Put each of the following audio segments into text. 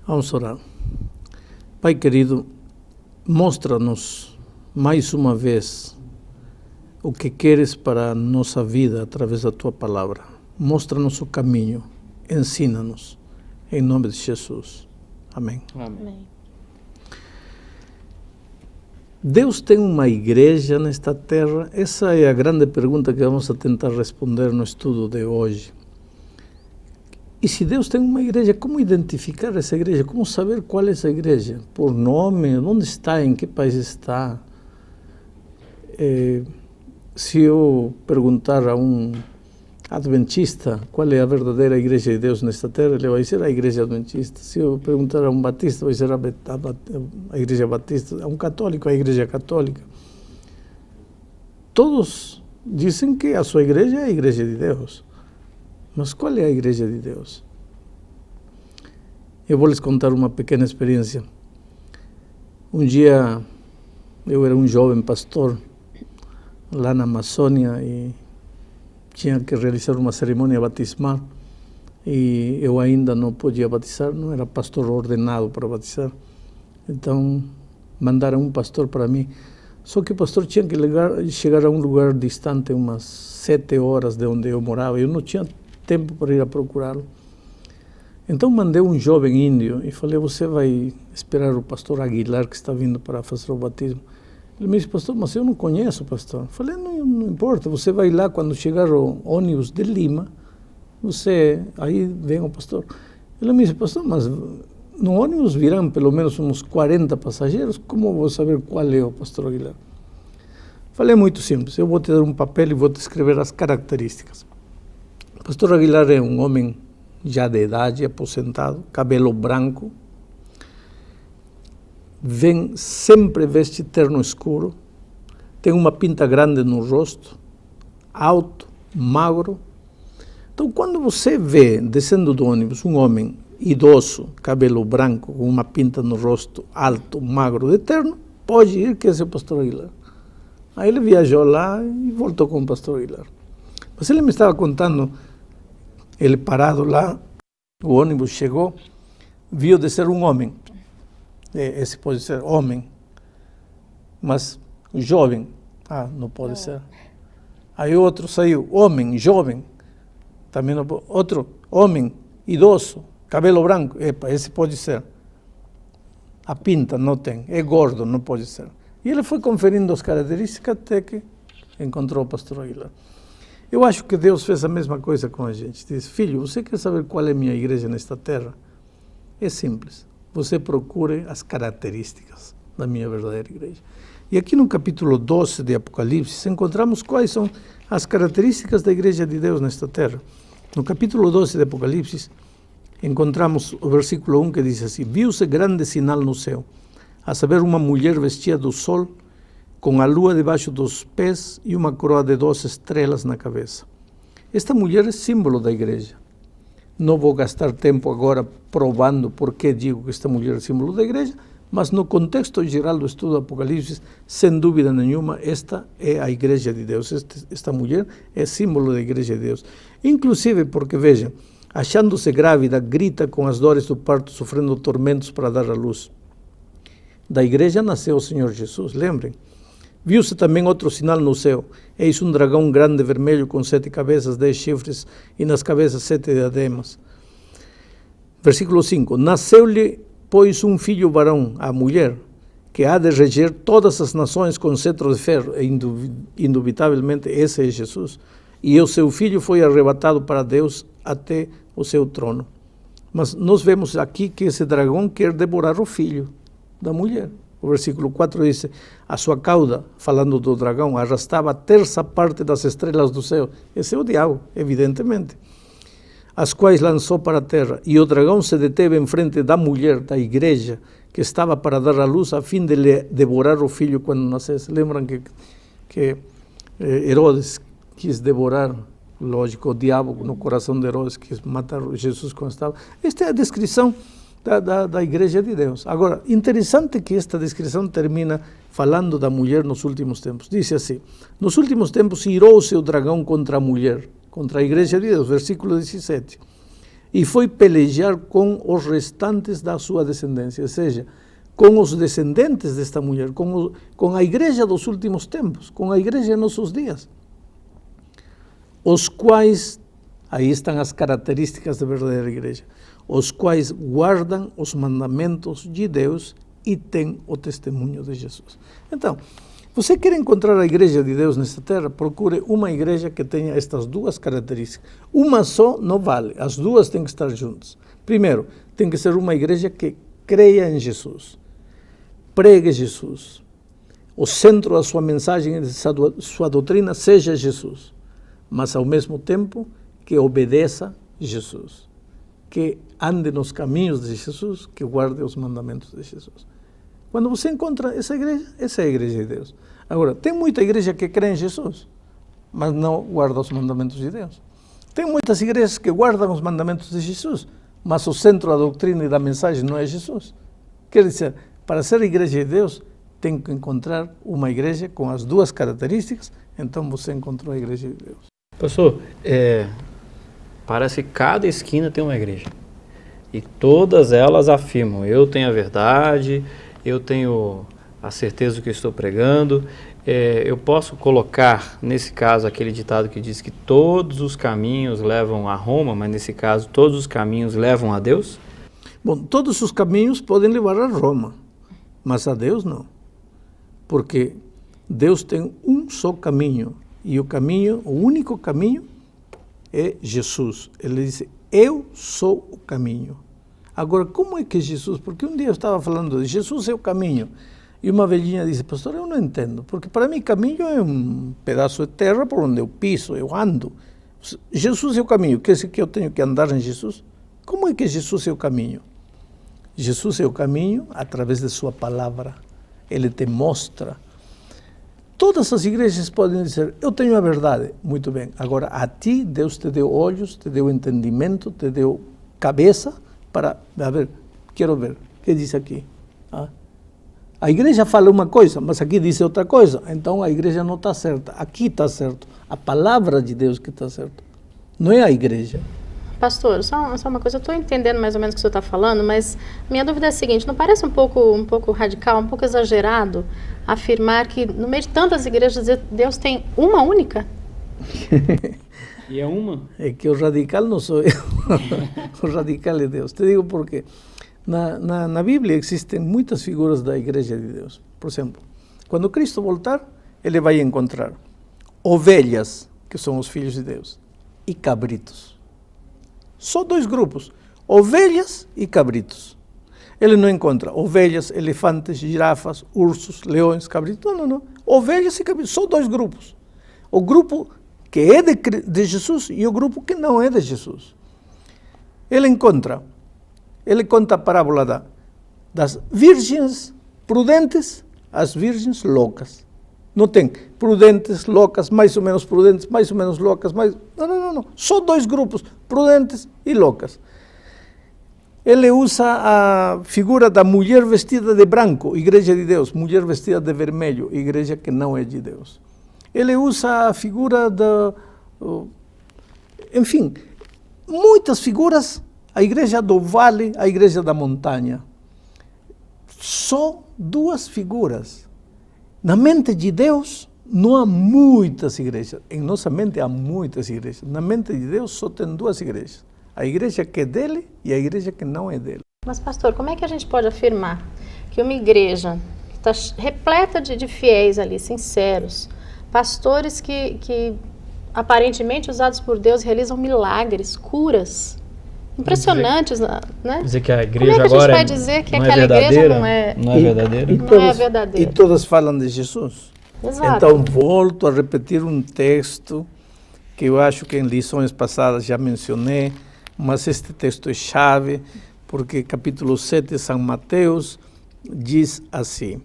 Vamos orar. Pai querido, mostra-nos mais uma vez o que queres para a nossa vida através da Tua Palavra. Mostra-nos o caminho, ensina-nos, em nome de Jesus. Amém. Amém. Deus tem uma igreja nesta terra? Essa é a grande pergunta que vamos a tentar responder no estudo de hoje. E se Deus tem uma igreja, como identificar essa igreja? Como saber qual é essa igreja? Por nome? Onde está? Em que país está? Se eu perguntar a um adventista qual é a verdadeira igreja de Deus nesta terra, ele vai dizer a igreja adventista. Se eu perguntar a um batista, vai ser a igreja batista. A um católico, a igreja católica. Todos dizem que a sua igreja é a igreja de Deus. Mas qual é a igreja de Deus? Eu vou lhes contar uma pequena experiência. Um dia, eu era um jovem pastor lá na Amazônia e tinha que realizar uma cerimônia batismal e eu ainda não podia batizar, não era pastor ordenado para batizar. Então, mandaram um pastor para mim. Só que o pastor tinha que chegar a um lugar distante, umas 7 horas de onde eu morava. Eu não tinha tempo para ir a procurá-lo. Então mandei um jovem índio e falei, você vai esperar o pastor Aguilar que está vindo para fazer o batismo. Ele me disse, pastor, mas eu não conheço o pastor. Falei, não importa, você vai lá quando chegar o ônibus de Lima, aí vem o pastor. Ele me disse, pastor, mas no ônibus virão pelo menos uns 40 passageiros, como eu vou saber qual é o pastor Aguilar? Falei, muito simples, eu vou te dar um papel e vou te escrever as características. O pastor Aguilar é um homem já de idade, aposentado, cabelo branco, sempre veste terno escuro, tem uma pinta grande no rosto, alto, magro. Então, quando você vê, descendo do ônibus, um homem idoso, cabelo branco, com uma pinta no rosto, alto, magro, de terno, pode ir que esse é o pastor Aguilar. Aí ele viajou lá e voltou com o pastor Aguilar. Mas ele me estava contando, ele parado lá, o ônibus chegou, viu descer um homem. Esse pode ser homem, mas jovem, não pode ser. Aí outro saiu, homem, jovem, também não pode. Outro, homem, idoso, cabelo branco, esse pode ser. A pinta não tem, é gordo, não pode ser. E ele foi conferindo as características até que encontrou o pastor Aguilar. Eu acho que Deus fez a mesma coisa com a gente. Diz, filho, você quer saber qual é a minha igreja nesta terra? É simples. Você procure as características da minha verdadeira igreja. E aqui no capítulo 12 de Apocalipse, encontramos quais são as características da igreja de Deus nesta terra. No capítulo 12 de Apocalipse, encontramos o versículo 1 que diz assim, viu-se grande sinal no céu, a saber, uma mulher vestida do sol, com a lua debaixo dos pés e uma coroa de 12 estrelas na cabeça. Esta mulher é símbolo da igreja. Não vou gastar tempo agora provando por que digo que esta mulher é símbolo da igreja, mas no contexto geral do estudo do Apocalipse, sem dúvida nenhuma, esta é a igreja de Deus. Esta mulher é símbolo da igreja de Deus. Inclusive porque, vejam, achando-se grávida, grita com as dores do parto, sofrendo tormentos para dar à luz. Da igreja nasceu o Senhor Jesus, lembrem. Viu-se também outro sinal no céu. Eis um dragão grande vermelho com 7 cabeças, 10 chifres e nas cabeças 7 diademas. Versículo 5. Nasceu-lhe, pois, um filho varão, a mulher, que há de reger todas as nações com cetro de ferro. E indubitavelmente esse é Jesus. E o seu filho foi arrebatado para Deus até o seu trono. Mas nós vemos aqui que esse dragão quer devorar o filho da mulher. O versículo 4 diz, a sua cauda, falando do dragão, arrastava a terça parte das estrelas do céu. Esse é o diabo, evidentemente. As quais lançou para a terra. E o dragão se deteve em frente da mulher, da igreja, que estava para dar à luz, a fim de lhe devorar o filho quando nascesse. Lembram que Herodes quis devorar, lógico, o diabo no coração de Herodes, quis matar Jesus quando estava. Esta é a descrição da igreja de Deus. Agora, interessante que esta descrição termina falando da mulher nos últimos tempos. Diz assim, nos últimos tempos irou-se o dragão contra a mulher, contra a igreja de Deus, versículo 17. e foi pelejar com os restantes da sua descendência, ou seja, com os descendentes desta mulher, com a igreja dos últimos tempos, com a igreja em nossos dias, os quais, aí estão as características da verdadeira igreja, os quais guardam os mandamentos de Deus e têm o testemunho de Jesus. Então, você quer encontrar a igreja de Deus nesta terra? Procure uma igreja que tenha estas duas características. Uma só não vale, as duas têm que estar juntas. Primeiro, tem que ser uma igreja que creia em Jesus, pregue Jesus, o centro da sua mensagem e de sua doutrina seja Jesus, mas ao mesmo tempo que obedeça Jesus, que ande nos caminhos de Jesus, que guarde os mandamentos de Jesus. Quando você encontra essa é a igreja de Deus. Agora, tem muita igreja que crê em Jesus, mas não guarda os mandamentos de Deus. Tem muitas igrejas que guardam os mandamentos de Jesus, mas o centro da doutrina e da mensagem não é Jesus. Quer dizer, para ser igreja de Deus, tem que encontrar uma igreja com as duas características, então você encontrou a igreja de Deus. Pastor, parece que cada esquina tem uma igreja. E todas elas afirmam, eu tenho a verdade, eu tenho a certeza do que eu estou pregando. Eu posso colocar, nesse caso, aquele ditado que diz que todos os caminhos levam a Roma, mas nesse caso, todos os caminhos levam a Deus? Bom, todos os caminhos podem levar a Roma, mas a Deus não. Porque Deus tem um só caminho, e o único caminho é Jesus. Ele disse, eu sou o caminho. Agora, como é que Jesus, porque um dia eu estava falando de Jesus é o caminho, e uma velhinha disse, pastor, eu não entendo, porque para mim caminho é um pedaço de terra por onde eu piso, eu ando. Jesus é o caminho, quer dizer que eu tenho que andar em Jesus? Como é que Jesus é o caminho? Jesus é o caminho através de sua palavra, ele te mostra. Todas as igrejas podem dizer, eu tenho a verdade, muito bem, agora a ti Deus te deu olhos, te deu entendimento, te deu cabeça, para ver, quero ver, o que diz aqui? A igreja fala uma coisa, mas aqui diz outra coisa, então a igreja não está certa, aqui está certo, a palavra de Deus que está certa, não é a igreja. Pastor, só uma coisa, eu estou entendendo mais ou menos o que o senhor está falando, mas minha dúvida é a seguinte, não parece um pouco radical, um pouco exagerado, afirmar que no meio de tantas igrejas Deus tem uma única? E é uma? É que o radical não sou eu, o radical é Deus. Te digo por quê. Na Bíblia existem muitas figuras da igreja de Deus. Por exemplo, quando Cristo voltar, ele vai encontrar ovelhas, que são os filhos de Deus, e cabritos. Só dois grupos, ovelhas e cabritos. Ele não encontra ovelhas, elefantes, girafas, ursos, leões, cabritos. Não. Ovelhas e cabritos, só dois grupos. O grupo que é de Jesus e o grupo que não é de Jesus. Ele conta a parábola das virgens prudentes, as virgens loucas. Não tem prudentes, loucas, mais ou menos loucas, Não. Só dois grupos, prudentes e loucas. Ele usa a figura da mulher vestida de branco, igreja de Deus, mulher vestida de vermelho, igreja que não é de Deus. Ele usa a figura enfim, muitas figuras, a igreja do vale, a igreja da montanha. Só duas figuras. Na mente de Deus não há muitas igrejas, em nossa mente há muitas igrejas. Na mente de Deus só tem duas igrejas, a igreja que é dele e a igreja que não é dele. Mas pastor, como é que a gente pode afirmar que uma igreja está repleta de fiéis ali, sinceros, pastores que aparentemente usados por Deus realizam milagres, curas impressionantes, né? Dizer que a igreja como é que agora a gente vai dizer que aquela igreja não é verdadeira? E todas falam de Jesus. Exato. Então volto a repetir um texto que eu acho que em lições passadas já mencionei, mas este texto é chave, porque capítulo 7 de São Mateus diz assim: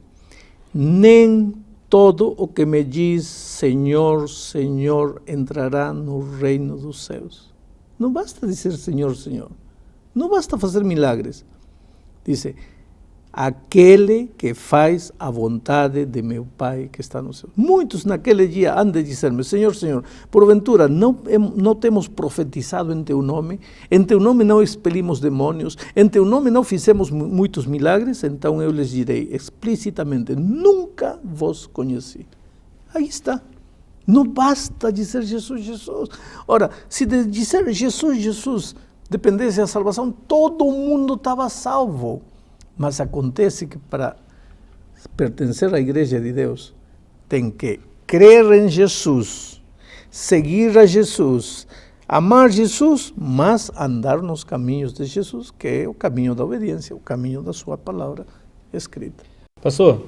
nem todo o que me diz Senhor, Senhor entrará no reino dos céus. Não basta dizer Senhor, Senhor. Não basta fazer milagres. Diz, aquele que faz a vontade de meu Pai que está no céu. Muitos naquele dia han de dizer-me, Senhor, Senhor, porventura não temos profetizado em Teu nome não expelimos demônios, em Teu nome não fizemos muitos milagres? Então eu lhes direi explicitamente, nunca vos conheci. Aí está. Não basta dizer Jesus, Jesus. Ora, se de dizer Jesus, Jesus dependesse da salvação, todo mundo estava salvo. Mas acontece que para pertencer à Igreja de Deus, tem que crer em Jesus, seguir a Jesus, amar Jesus, mas andar nos caminhos de Jesus, que é o caminho da obediência, o caminho da sua palavra escrita. Pastor,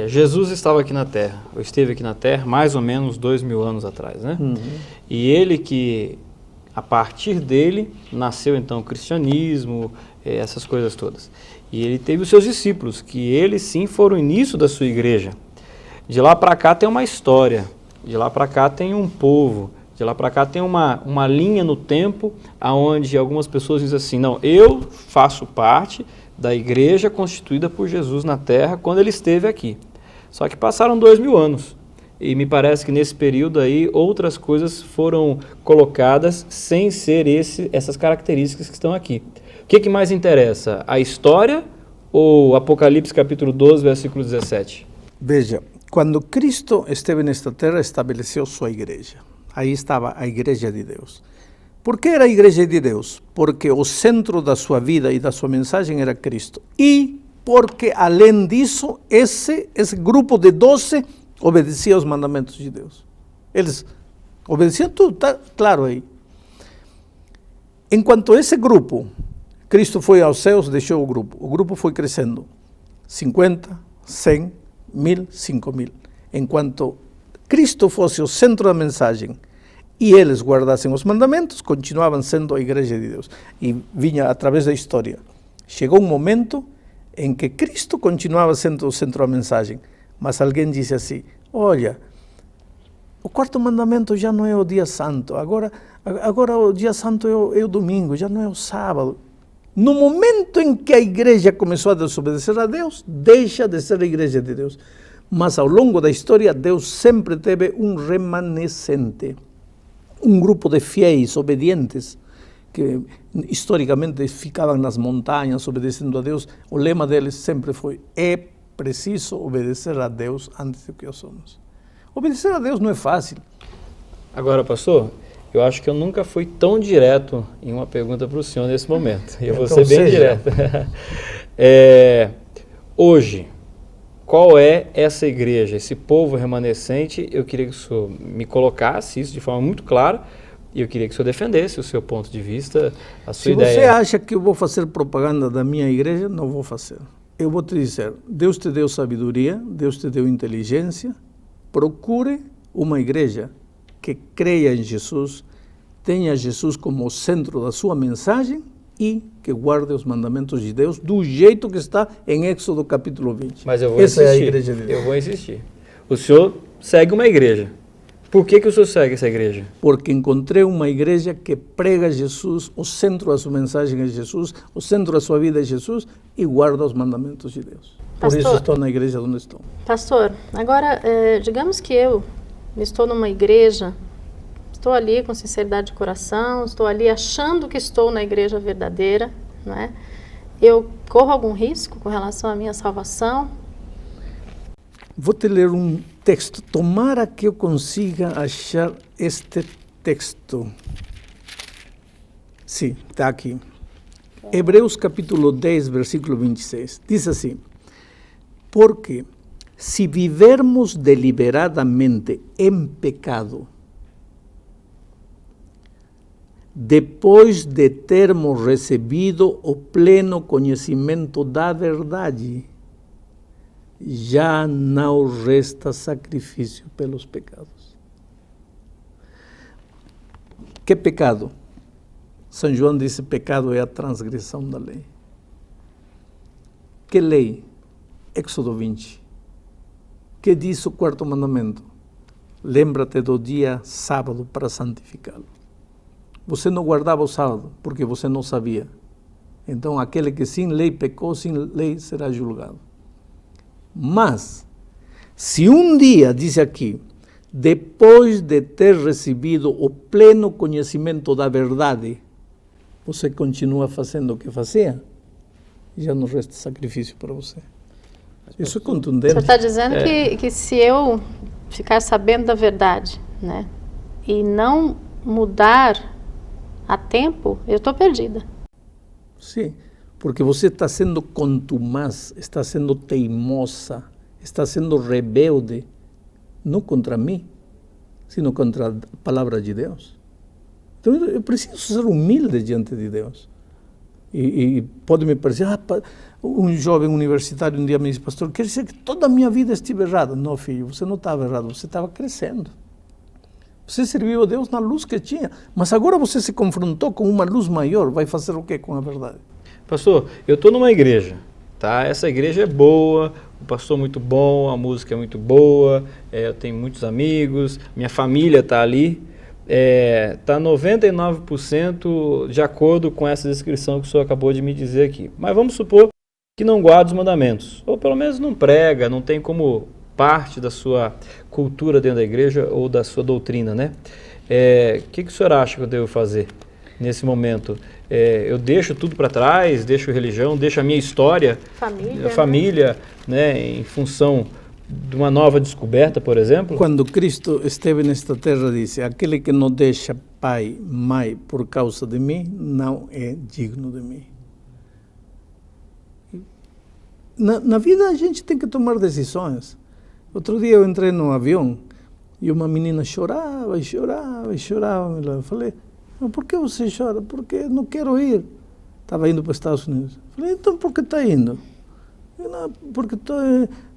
Jesus estava aqui na Terra, ou esteve aqui na Terra mais ou menos 2000 anos atrás, né? E ele que, a partir dele, nasceu então o cristianismo, essas coisas todas. E ele teve os seus discípulos, que eles sim foram o início da sua igreja. De lá para cá tem uma história, de lá para cá tem um povo, de lá para cá tem uma linha no tempo, onde algumas pessoas dizem assim, não, eu faço parte da igreja constituída por Jesus na Terra quando ele esteve aqui. Só que passaram 2000 anos. E me parece que nesse período aí outras coisas foram colocadas sem ser essas características que estão aqui. O que mais interessa? A história ou Apocalipse capítulo 12, versículo 17? Veja, quando Cristo esteve nesta terra, estabeleceu sua igreja. Aí estava a igreja de Deus. Por que era a igreja de Deus? Porque o centro da sua vida e da sua mensagem era Cristo. E porque, além disso, esse grupo de 12 obedecia aos mandamentos de Deus. Eles obedeciam tudo, está claro aí. Enquanto esse grupo, Cristo foi aos céus, deixou o grupo foi crescendo, 50, 100, 1000, 5000. Enquanto Cristo fosse o centro da mensagem e eles guardassem os mandamentos, continuavam sendo a igreja de Deus. E vinha através da história. Chegou um momento em que Cristo continuava sendo o centro da mensagem, mas alguém disse assim, olha, o quarto mandamento já não é o dia santo, agora o dia santo é o domingo, já não é o sábado. No momento em que a igreja começou a desobedecer a Deus, deixa de ser a igreja de Deus. Mas ao longo da história, Deus sempre teve um remanescente, um grupo de fiéis, obedientes, que historicamente ficavam nas montanhas obedecendo a Deus. O lema deles sempre foi, é preciso obedecer a Deus antes do que somos. Obedecer a Deus não é fácil. Agora, pastor, eu acho que eu nunca fui tão direto em uma pergunta para o senhor nesse momento. E eu vou ser bem direto. Hoje, qual é essa igreja, esse povo remanescente? Eu queria que o senhor me colocasse isso de forma muito clara e eu queria que o senhor defendesse o seu ponto de vista, a sua ideia. Se você acha que eu vou fazer propaganda da minha igreja, não vou fazer. Eu vou te dizer, Deus te deu sabedoria, Deus te deu inteligência, procure uma igreja que creia em Jesus, tenha Jesus como centro da sua mensagem e que guarde os mandamentos de Deus do jeito que está em Êxodo capítulo 20. Mas eu vou insistir. Essa é a igreja de Deus. Eu vou insistir. O senhor segue uma igreja. Por que o senhor segue essa igreja? Porque encontrei uma igreja que prega Jesus, o centro da sua mensagem é Jesus, o centro da sua vida é Jesus e guarda os mandamentos de Deus. Pastor, por isso estou na igreja onde estou. Pastor, agora, digamos que eu estou numa igreja, estou ali com sinceridade de coração, estou ali achando que estou na igreja verdadeira, não é? Eu corro algum risco com relação à minha salvação? Vou te ler um texto. Tomara que eu consiga achar este texto. Sim, está aqui. Hebreus capítulo 10, versículo 26. Diz assim, porque se vivermos deliberadamente em pecado, depois de termos recebido o pleno conhecimento da verdade, já não resta sacrifício pelos pecados. Que pecado? São João disse, pecado é a transgressão da lei. Que lei? Êxodo 20. Que diz o quarto mandamento? Lembra-te do dia sábado para santificá-lo. Você não guardava o sábado porque você não sabia Então, aquele que sem lei pecou, sem lei será julgado. Mas, se um dia, diz aqui, depois de ter recebido o pleno conhecimento da verdade, você continua fazendo o que fazia, já não resta sacrifício para você. Isso é contundente. Você está dizendo que se eu ficar sabendo da verdade, né, e não mudar a tempo, eu estou perdida. Sim, porque você está sendo contumaz, está sendo teimosa, está sendo rebelde, não contra mim, sino contra a palavra de Deus. Então eu preciso ser humilde diante de Deus. E pode me parecer, um jovem universitário um dia me disse, pastor, quer dizer que toda a minha vida estive errada. Não, filho, você não estava errado, você estava crescendo. Você serviu a Deus na luz que tinha, mas agora você se confrontou com uma luz maior, vai fazer o quê com a verdade? Pastor, eu estou numa igreja, tá? Essa igreja é boa, o pastor é muito bom, a música é muito boa, eu tenho muitos amigos, minha família está ali, está 99% de acordo com essa descrição que o senhor acabou de me dizer aqui. Mas vamos supor que não guarda os mandamentos, ou pelo menos não prega, não tem como parte da sua cultura dentro da igreja ou da sua doutrina, né? Que o senhor acha que eu devo fazer nesse momento? Eu deixo tudo para trás, deixo religião, deixo a minha história, família, né, em função de uma nova descoberta, por exemplo? Quando Cristo esteve nesta terra, disse, aquele que não deixa pai, mãe por causa de mim, não é digno de mim. Na vida a gente tem que tomar decisões. Outro dia eu entrei num avião e uma menina chorava e chorava e chorava. Eu falei, mas por que você chora? Porque eu não quero ir. Estava indo para os Estados Unidos. Falei, então por que está indo? Não, porque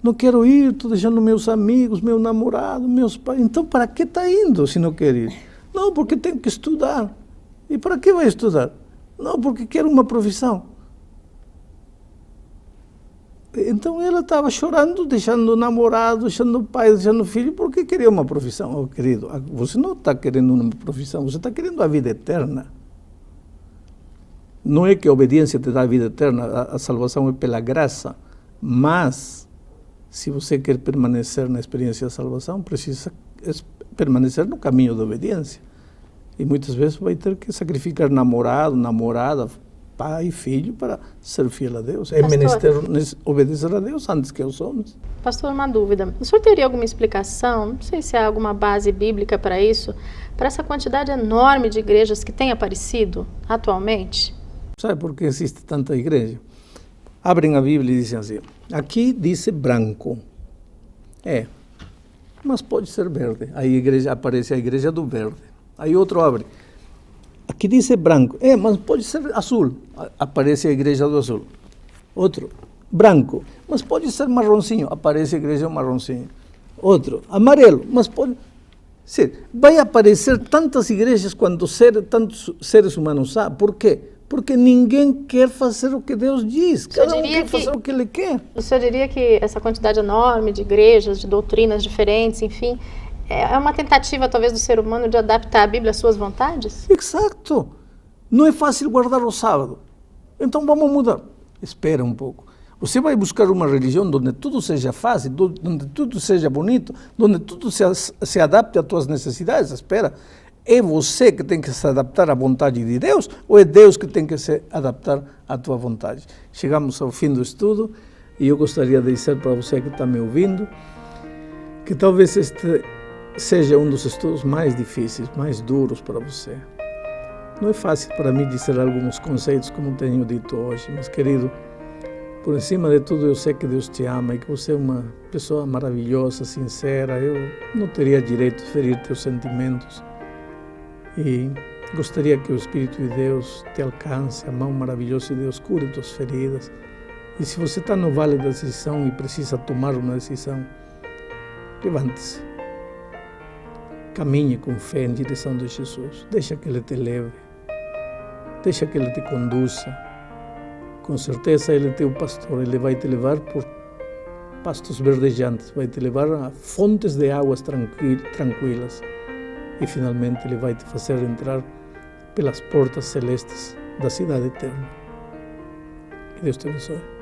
não quero ir, estou deixando meus amigos, meu namorado, meus pais. Então para que está indo se não quer ir? Não, porque tenho que estudar. E para que vai estudar? Não, porque quero uma profissão. Então ela estava chorando, deixando o namorado, deixando o pai, deixando o filho, porque queria uma profissão. Oh, querido, você não está querendo uma profissão, você está querendo a vida eterna. Não é que a obediência te dá a vida eterna, a salvação é pela graça, mas se você quer permanecer na experiência da salvação, precisa permanecer no caminho da obediência. E muitas vezes vai ter que sacrificar namorado, namorada, pai e filho para ser fiel a Deus. É menester obedecer a Deus antes que aos homens. Pastor, uma dúvida. O senhor teria alguma explicação, não sei se há alguma base bíblica para isso, para essa quantidade enorme de igrejas que tem aparecido atualmente? Sabe por que existe tanta igreja? Abrem a Bíblia e dizem assim, aqui diz branco. Mas pode ser verde. Aí aparece a igreja do verde. Aí outro abre. Aqui diz branco. Mas pode ser azul. Aparece a igreja do azul. Outro, branco. Mas pode ser marronzinho. Aparece a igreja marronzinho. Outro, amarelo. Mas pode... Sim, vai aparecer tantas igrejas quanto tantos seres humanos há. Por quê? Porque ninguém quer fazer o que Deus diz. Cada um quer fazer o que Ele quer. O senhor diria que essa quantidade enorme de igrejas, de doutrinas diferentes, enfim... é uma tentativa, talvez, do ser humano de adaptar a Bíblia às suas vontades? Exato. Não é fácil guardar o sábado. Então vamos mudar. Espera um pouco. Você vai buscar uma religião onde tudo seja fácil, onde tudo seja bonito, onde tudo se adapte às tuas necessidades. Espera. É você que tem que se adaptar à vontade de Deus ou é Deus que tem que se adaptar à tua vontade? Chegamos ao fim do estudo e eu gostaria de dizer para você que está me ouvindo que talvez este seja um dos estudos mais difíceis, mais duros para você. Não é fácil para mim dizer alguns conceitos como tenho dito hoje, mas querido, por cima de tudo eu sei que Deus te ama e que você é uma pessoa maravilhosa, sincera. Eu não teria direito de ferir teus sentimentos e gostaria que o Espírito de Deus te alcance, a mão maravilhosa de Deus cure tuas feridas. E se você está no vale da decisão e precisa tomar uma decisão, levante-se. Caminhe com fé em direção de Jesus. Deixa que Ele te leve. Deixa que Ele te conduza. Com certeza Ele é teu pastor. Ele vai te levar por pastos verdejantes. Vai te levar a fontes de águas tranquilas. E finalmente Ele vai te fazer entrar pelas portas celestes da cidade eterna. E Deus te abençoe.